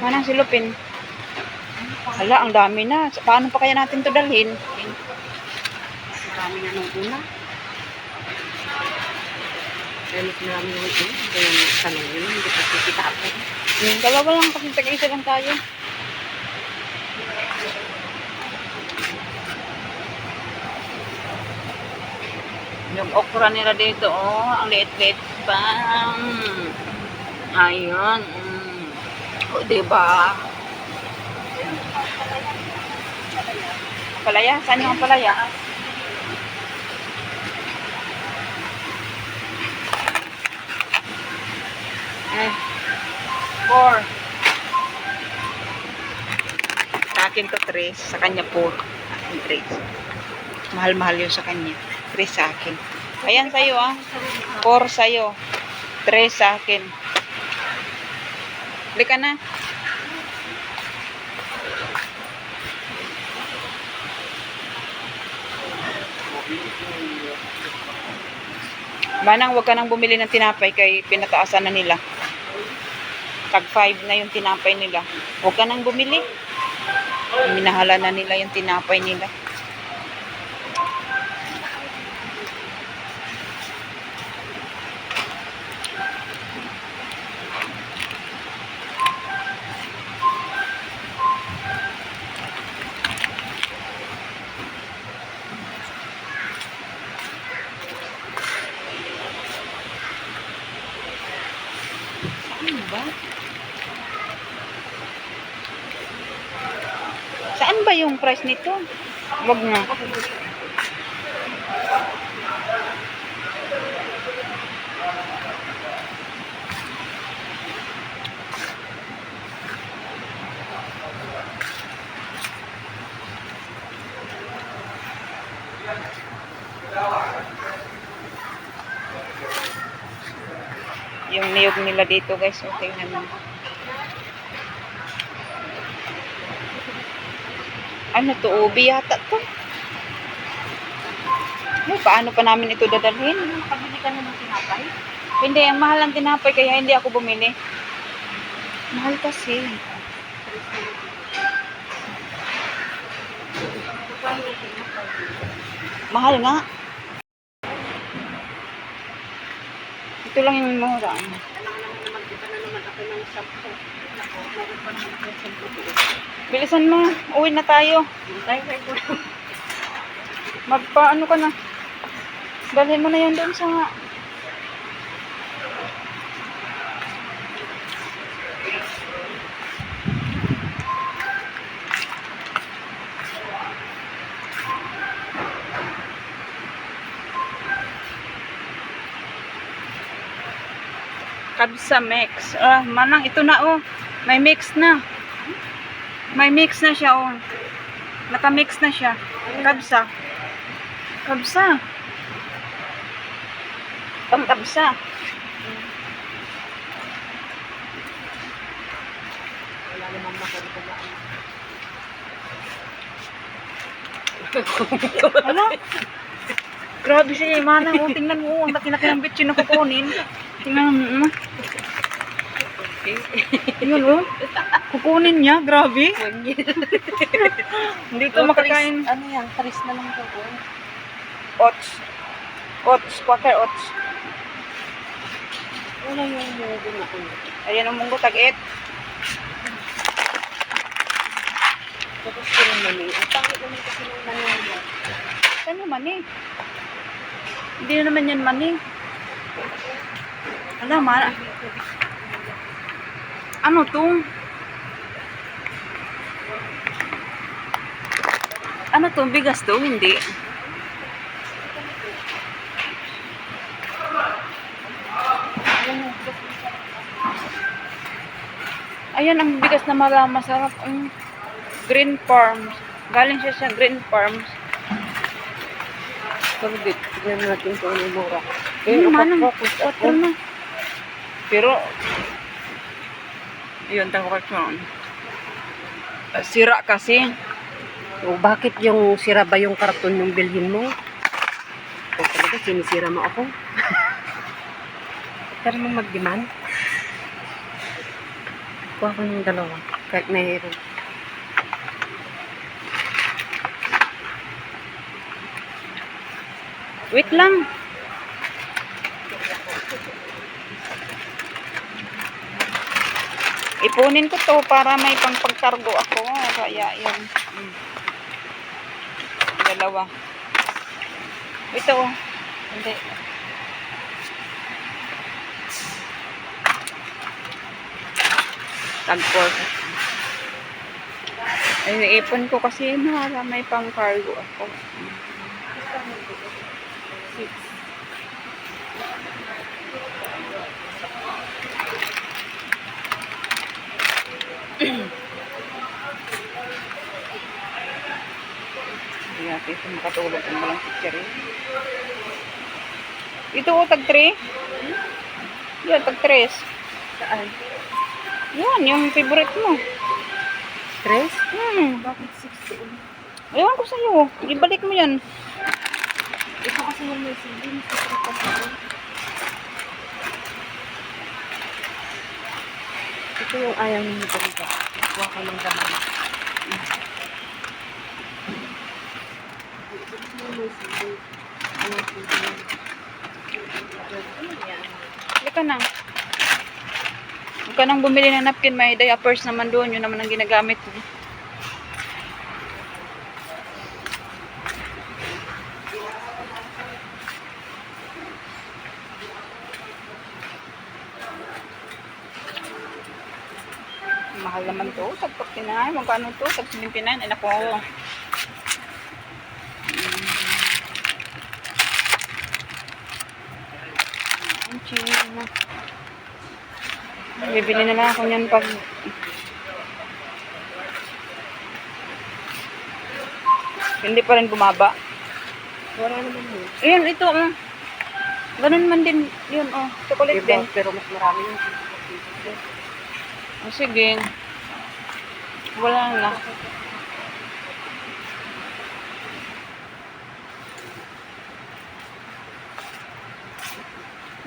Manang silupin. Hala, ang dami na. Paano pa kaya natin to dalhin? Marami na nung una. Kaya mas marami nung una. Kaya tanong yun, hindi pa kita ako. Dalawa lang kasi tag-isa lang tayo. Yung okra nila dito, oh, ang liit-liit pa. Ayun. O, diba? Palaya? Saan yung palaya? Eh, 4. Sa akin to 3. Sa kanya 4. Akin 3. Mahal-mahal yun sa kanya. 3 sa akin. Ayan sa'yo ah. 4 sa'yo. 3 sa akin. Bili ka na. Manang, huwag ka nang bumili ng tinapay kay pinataasan na nila. Tag 5 na yung tinapay nila. Huwag ka nang bumili. Minahala na nila yung tinapay nila. Ano ba? Saan ba yung price nito? Wag na. Yung niyog nila dito guys, okay naman. Ano to? Ubi yata to. Ay, paano pa namin ito dadalhin? Nakabili ka na ng tinapay? Hindi, ang mahal ang tinapay kaya hindi ako bumili. Mahal kasi. Mahal nga. Ito lang yung mura. Bilisan mo. Uwi na tayo. Magpaano ka na. Dalhin mo na yun doon sa Kabsa mix. Manang, ito na oh. May mix na. May mix na siya oh. Naka-mix na siya. Kabsa. Kabsa. Pang-kabsa. Wala namang makalimutan. Ano? Grabe siya, Manang. Oh, tingnan mo. Ang laki-laki ng bitchin na kukunin. Tingnan mo. Tingnan mo. Kukunin niya. Grabe. Hindi ko makakain. Ano yan? Paris na lang ito. Oats. Oats. Quaker oats. Wala yung munggo na ko. Ayan ang munggo. Tag-8. Tapos ko ng mani. Ang pangit naman kasi ng mani yan. Saan yung mani? Hindi na naman yan mani. Alam, ano to? Ano to? Bigas to? Hindi. Ayan ang bigas na masarap. Green Farms. Galing siya sa Green Farms. Pagdit. Tignan natin kung ano yung mura. Manang, 4 na. Pero, yun, takot sira kasi. O bakit yung sira ba yung karton yung bilhin mo? O talaga sinisira mo ako? Pero mong mag-demand? Kuha ko ng 2. Kahit mayroon. Wait lang. Ipunin ko to para may pangpagkargo ako. Kaya yun. Dalawa. Ito oh. Hindi. Tag 4. Ay, ipon ko kasi para may pangkargo ako. Hindi natin ito makatulog kung walang picture eh. Ito o, tag 3? Yan, tag 3. Saan? Yan, yung favorite mo. Tres? Bakit 60? Ewan ko sa'yo. Ibalik mo yan. Ito kasi yung may silbin. Ito yung ayaw niyo talaga. Kuha ka ng gaman. Ito kasi yung may silbin. Ano yung silbin? Hindi ka na. Huwag ka nang bumili ng napkin. May diapers naman doon. Yun naman ang ginagamit mo. Mahal naman to. Tag 49. Magkano to? Tag 79. Ay, naku. Ang chino. Bibili na lang ako niyan pag hindi pa rin bumaba. Wala naman yun. Ayun, ito. Ganun man din. Yun, chocolate Diba? din. Pero mas marami yung Sige. Wala na.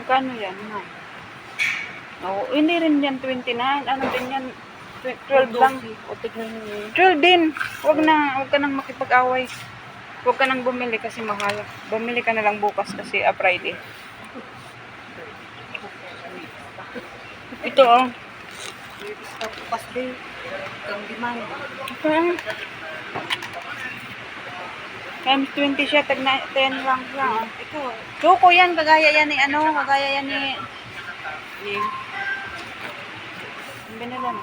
Magkano yan? Hindi rin yan 29. Ano din yan? 12 lang. O tignan mo yun. 12 din. Huwag ka nang makipag-away. Huwag ka nang bumili kasi mahal. Bumili ka na lang bukas kasi Friday. Ito Bukas din. Ang demand. Times 20 siya, tag 10 lang siya. Ito. Choco yan, kagaya yan ni kagaya yan ni binala mo.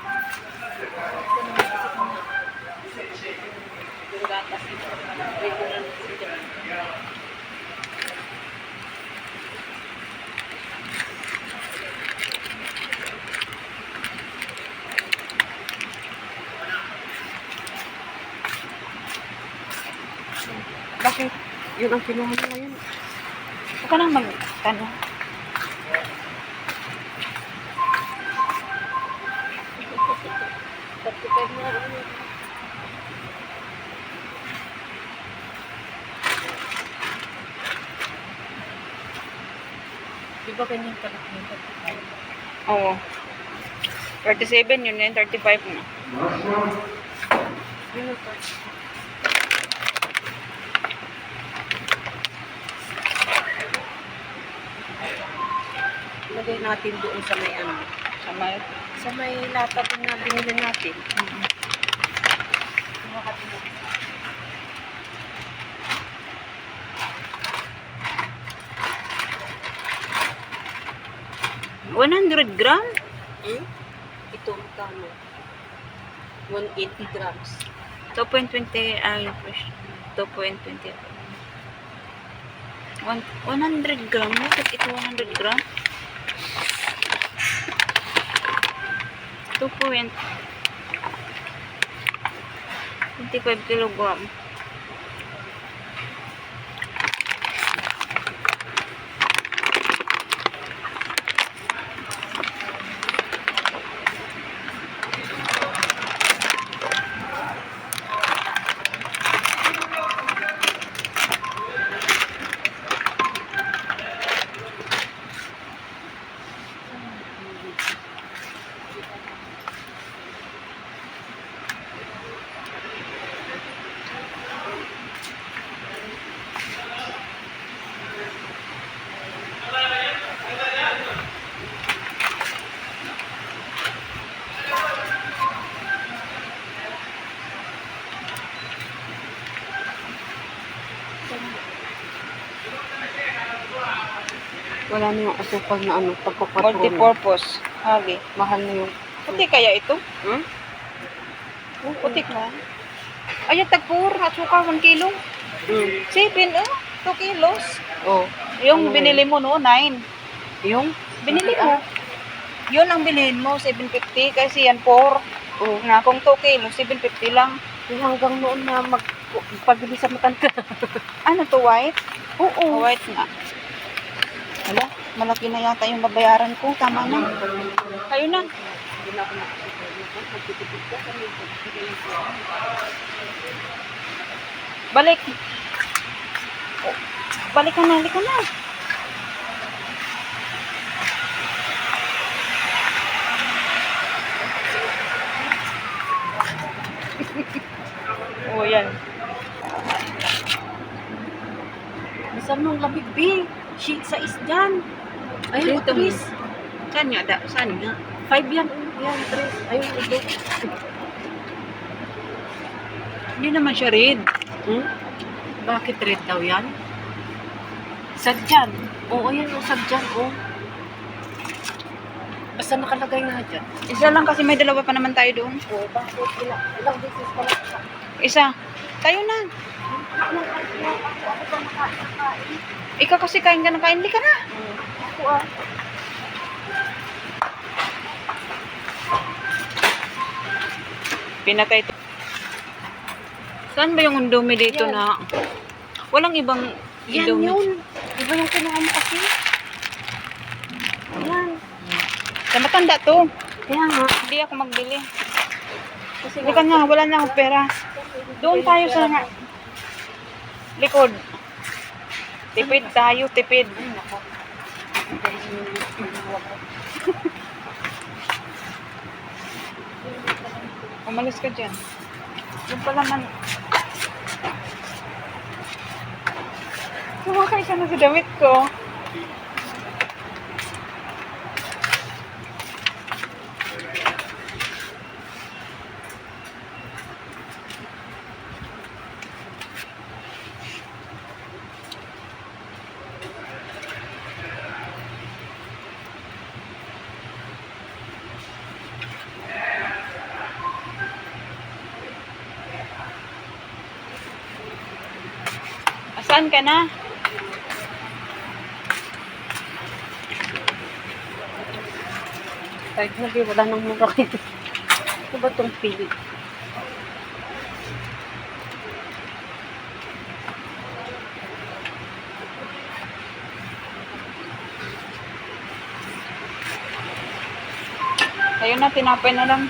Bakit? Yun ang kinuha mo ngayon. Huwag ka nang magtanong. Di ba ganyan ka lang? Oo. 37 yun, 35 na. Yun ang lagay natin doon sa may ano. Sa may lata din na binili natin. $100 gram? Ito magkano? 180 grams. 2.20 ay 2.20 100 gram? Bakit ito 100 gram? 2.25 kilogram. Wala na yung asukal na ano, pagkukatron. Multipurpose. Hagi. Mahal na yung... Puti kaya ito? Hmm? Puti ka. Ay, tagpur. Asukal 1 kilo. 7, 2 kilos. Oh. Yung Ano binili mo no, 9. Yung? Binili mo. Yun ang bilhin mo, 750. Kasi yan 4. Oh. Na, kung 2 kilos, 750 lang. Yung hanggang noon na pagpili sa matanda. Ano to, white? Oo. White nga. Wala, malaki na yata yung babayaran ko. Tama na. Kayo na. Balik. Balik ka na, balik ka na. Oh, yan. Bisan mong labig, B. Sheet sa isdan. Ayun, Dito mo. Tris. Saan nga? Saan nga? 5 yan. Yan, Tris. Ayun, ito. Hindi naman siya red. Hmm? Bakit red daw yan? Sadyan. Oo, yan yung sadyan. Oo. Basta nakalagay nga dyan. Isa lang kasi may dalawa pa naman tayo doon. Oo, bakit? Ilang beses pa lang siya. Isa. Tayo na. Ikaw kasi kain ka na kain. Hindi ka na. Ako ah. Pinatay ito. Saan ba yung Indomie dito Yan. na? Walang ibang Yan Indomie. yun. Iba yung kinuha mo kasi. Yan. Sa matanda to. Kaya nga. Hindi ako magbili. Kasi Hindi ka nga. Wala na akong pera. Doon tayo sa likod. Tipid tayo. Tipid. Ay, nako. Umalis ka dyan. Doon pala man. Sumakay ka na sa damit ko. Saan ka na? Kahit hindi, wala nang mura kayo. Ano ba itong pili? Ayun na, tinapay na lang.